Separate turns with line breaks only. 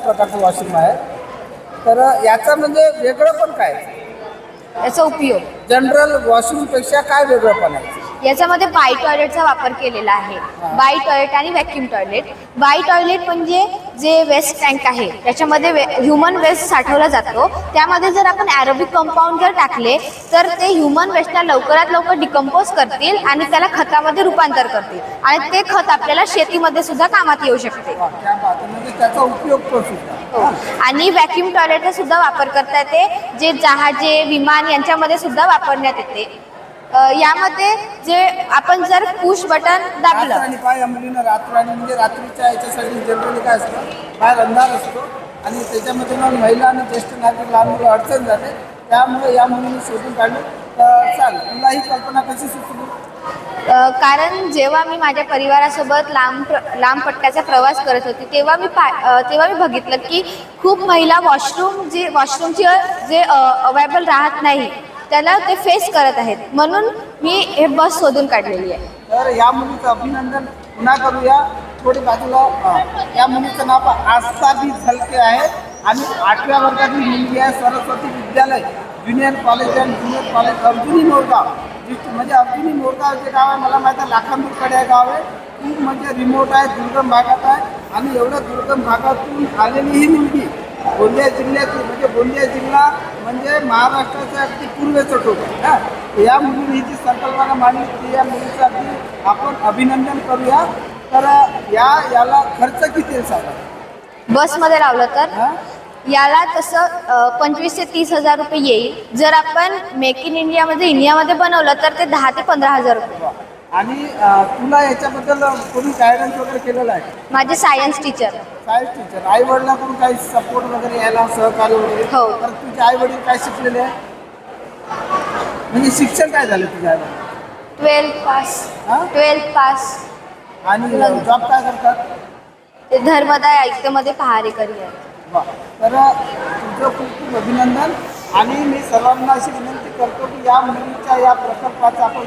प्रकारचं वॉशरूम आहे. तर याचा म्हणजे वेगळं पण काय,
याचा उपयोग
जनरल वॉशरूमपेक्षा काय वेगळं पण आहे?
याच्यामध्ये बाय टॉयलेटचा वापर केलेला आहे. बाय टॉयलेट आणि व्हॅक्यूम टॉयलेट. बाय टॉयलेट म्हणजे जे वेस्ट टँक आहे त्याच्यामध्ये ह्युमन वेस्ट साठवला जातो. त्यामध्ये जर आपण ॲरोबिक कंपाऊंड जर टाकले तर ते ह्युमन वेस्टला लवकरात लवकर डिकम्पोज करतील आणि त्याला खतामध्ये रूपांतर करतील आणि ते खत आपल्याला शेतीमध्ये सुद्धा कामात येऊ शकते.
म्हणजे त्याचा उपयोग पण सुद्धा.
आणि व्हॅक्यूम टॉयलेटचा सुद्धा वापर करता येते, जे जहाजे विमान यांच्यामध्ये सुद्धा वापरण्यात येते. यामध्ये जे आपण जर पुश बटन दाबलं
आणि पाय मुलीनं रात्रवाणी म्हणजे रात्रीच्या याच्यासाठी जनरली काय असतं, बाहेर अंधार असतो आणि त्याच्यामध्ये मग महिला आणि ज्येष्ठ नागरिक लहान मुलं अडचण जाते. त्यामुळे या मुलीने शोधून काढली. चाल तुला ही कल्पना कशी सुचली?
कारण जेव्हा मी माझ्या परिवारासोबत लांब पट्ट्याचा प्रवास करत होती तेव्हा मी बघितलं की खूप महिला वॉशरूमची जे अवेलेबल राहत नाही त्याला ते फेस करत आहेत. म्हणून मी हे बस शोधून काढलेली आहे.
तर या मुलीचं अभिनंदन पुन्हा करूया. थोडी बाजूला या मुलीचं नाव आस्था बी झलके आहे आणि 8व्या वर्गातील मुलगी आहे. सरस्वती विद्यालय junior college and junior college Arjuni Morgaon. म्हणजे अर्जुनी मोरगाव जे गाव आहे मला माहिती आहे लाखांदूरकडे आहे गाव आहे. खूप म्हणजे रिमोट आहे, दुर्गम भागात आहे आणि एवढं दुर्गम भागातून आलेली ही मुलगी गोंदिया जिल्ह्यातील म्हणजे गोंदिया जिल्हा म्हणजे महाराष्ट्राचं अगदी पूर्वेचं टोक आहे. या मुलीने ही जी संकल्पना मांडली ती या मुलीचं अगदी आपण अभिनंदन करूया. तर याला खर्च किती आहे साधारण
बसमध्ये लावलं तर याला तसं 25 ते 30 हजार रुपये येईल. जर आपण मेक इन इंडियामध्ये बनवलं तर ते 10 ते 15 हजार रुपये.
आणि तुला याच्याबद्दल कोणी गायडन्स वगैरे केलेलं आहे?
माझे सायन्स टीचर.
आई वडिलांकडून काही सपोर्ट वगैरे यायला सहकार्य वगैरे?
हो.
तर तुझे आई वडील काय शिकलेले आहे, म्हणजे शिक्षण काय झालं तुझ्या आई वडील?
12th pass.
आणि जॉब काय करतात?
ते धर्मदाय आयुक्तमध्ये पहारेकरी आहे.
वा. तर तुझं खूप खूप अभिनंदन. आणि मी सर्वांना अशी विनंती करतो की या मुलीच्या या प्रकल्पाचा आपण